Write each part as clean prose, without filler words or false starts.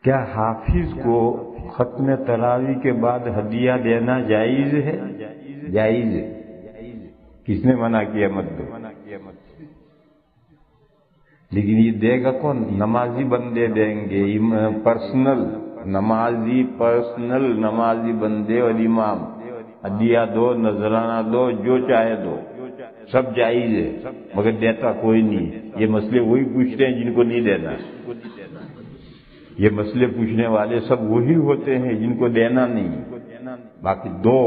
کیا حافظ کو ختم تراویح کے بعد ہدیہ دینا جائز ہے؟ جائز ہے۔ کس نے منع کیا مت دو؟ لیکن یہ دے گا کون؟ نمازی بندے دیں گے، پرسنل نمازی بندے اور امام۔ ہدیہ دو، نذرانہ دو، جو چاہے دو، سب جائز ہے، مگر دیتا کوئی نہیں۔ یہ مسئلے وہی پوچھتے ہیں جن کو نہیں دینا۔ یہ مسئلے پوچھنے والے سب وہی ہوتے ہیں جن کو دینا نہیں۔ باقی دو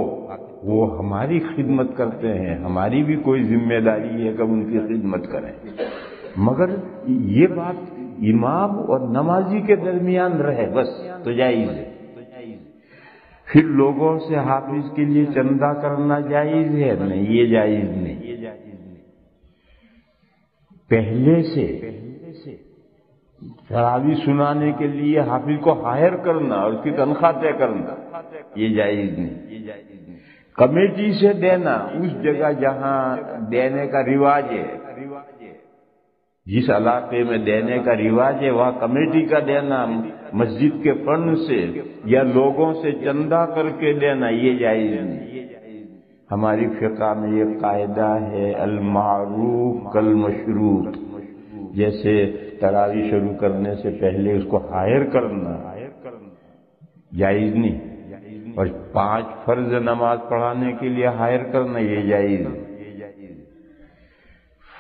وہ ہماری خدمت کرتے ہیں، ہماری بھی کوئی ذمہ داری ہے کہ ہم ان کی خدمت کریں، مگر یہ بات امام اور نمازی کے درمیان رہے بس تو جائز ہے۔ پھر لوگوں سے حافظ کے لیے چندہ کرنا جائز ہے؟ نہیں، یہ جائز نہیں۔ پہلے سے تراویح سنانے کے لیے حافظ کو ہائر کرنا اور اس کی تنخواہ طے کرنا، یہ جائز نہیں۔ کمیٹی سے دینا اس جگہ جہاں دینے کا رواج ہے، جس علاقے میں دینے کا رواج ہے وہاں کمیٹی کا دینا، مسجد کے فنڈ سے یا لوگوں سے چندہ کر کے دینا، یہ جائز نہیں۔ ہماری فقہ میں یہ قاعدہ ہے المعروف کالمشروط، جیسے تراویح شروع کرنے سے پہلے اس کو ہائر کرنا جائز نہیں، اور 5 فرض نماز پڑھانے کے لیے ہائر کرنا یہ جائز ہے۔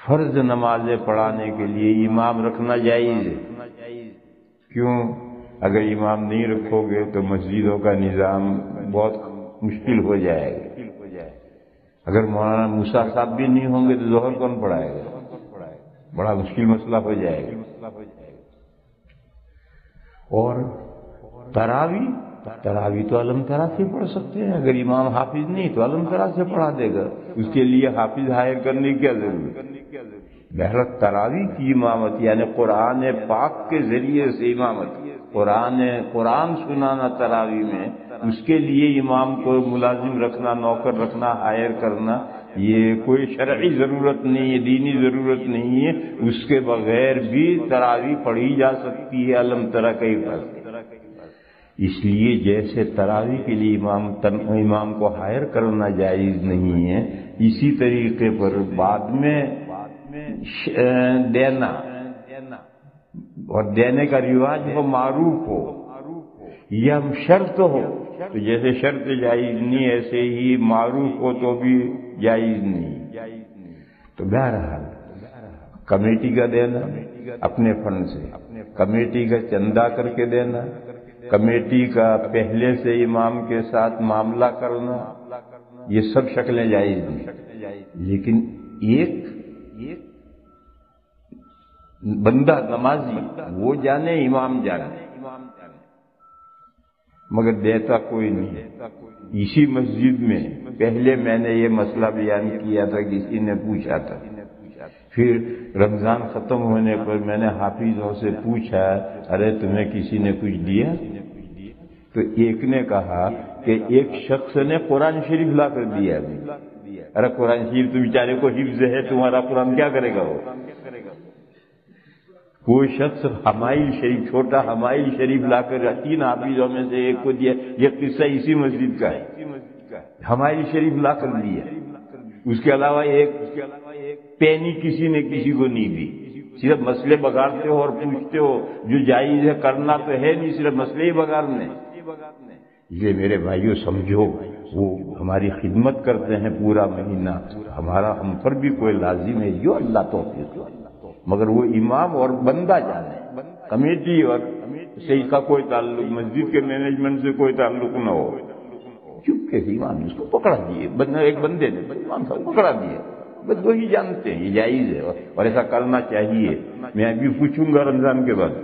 فرض نمازیں پڑھانے کے لیے امام رکھنا جائز ہے۔ کیوں؟ اگر امام نہیں رکھو گے تو مسجدوں کا نظام بہت مشکل ہو جائے گا۔ اگر مولانا موسیٰ صاحب بھی نہیں ہوں گے تو ظہر کون پڑھائے گا؟ بڑا مشکل مسئلہ ہو جائے گا۔ اور تراویح تو علم ترا سے پڑھ سکتے ہیں، اگر امام حافظ نہیں تو علم ترا سے پڑھا دے گا، اس کے لیے حافظ ہائر کرنے کی کیا ضرورت؟ بہرحال تراویح کی امامت یعنی قرآن پاک کے ذریعے سے امامت، قرآن سنانا تراویح میں، اس کے لیے امام کو ملازم رکھنا، نوکر رکھنا، ہائر کرنا، یہ کوئی شرعی ضرورت نہیں ہے، دینی ضرورت نہیں ہے، اس کے بغیر بھی تراویح پڑھی جا سکتی ہے علم ترا کئی فرض۔ اس لیے جیسے تراویح کے لیے امام کو ہائر کرنا جائز نہیں ہے، اسی طریقے پر بعد میں دینا اور دینے کا رواج ہو، معروف ہو یا شرط ہو، تو جیسے شرط جائز نہیں ایسے ہی معروف ہو تو بھی جائز نہیں۔ تو بہرحال کمیٹی کا دینا اپنے فنڈ سے، کمیٹی کا چندہ کر کے دینا، کمیٹی کا پہلے سے امام کے ساتھ معاملہ کرنا، یہ سب شکلیں جائز نہیں۔ لیکن ایک بندہ نمازی وہ جانے، امام جانے، مگر دیتا کوئی نہیں۔ اسی مسجد میں پہلے میں نے یہ مسئلہ بیان کیا تھا، کسی نے پوچھا تھا، پھر رمضان ختم ہونے پر میں نے حافظوں سے پوچھا، ارے تمہیں کسی نے کچھ دیا؟ تو ایک نے کہا کہ ایک شخص نے قرآن شریف لا کر دیا۔ ارے قرآن شریف تو بیچارے کو حفظ ہے، تمہارا قرآن کیا کرے گا وہ؟ کوئی شخص حمائل شریف، چھوٹا حمائل شریف لا کر 3 حافظوں میں سے ایک کو دیا، یہ قصہ اسی مسجد کا ہے، حمائل شریف لا کر دیا۔ اس کے علاوہ ایک پینی کسی نے کسی کو نہیں دی۔ صرف مسئلے بگاڑتے ہو اور پوچھتے ہو، جو جائز ہے کرنا تو ہے نہیں، صرف مسئلے ہی بگاڑنے۔ یہ میرے بھائیوں سمجھو، وہ ہماری خدمت کرتے ہیں پورا مہینہ، ہم پر بھی کوئی لازم ہے، جو اللہ توفیق، مگر وہ امام اور بندہ جانے، کمیٹی اور سے اس کا کوئی تعلق، مسجد کے مینجمنٹ سے کوئی تعلق نہ ہو۔ چپکے سے امام اس کو پکڑا دیے، ایک بندے نے امام صاحب پکڑا دیے، بس وہی جانتے ہیں یہ جائز ہے اور ایسا کرنا چاہیے۔ میں ابھی پوچھوں گا رمضان کے بعد۔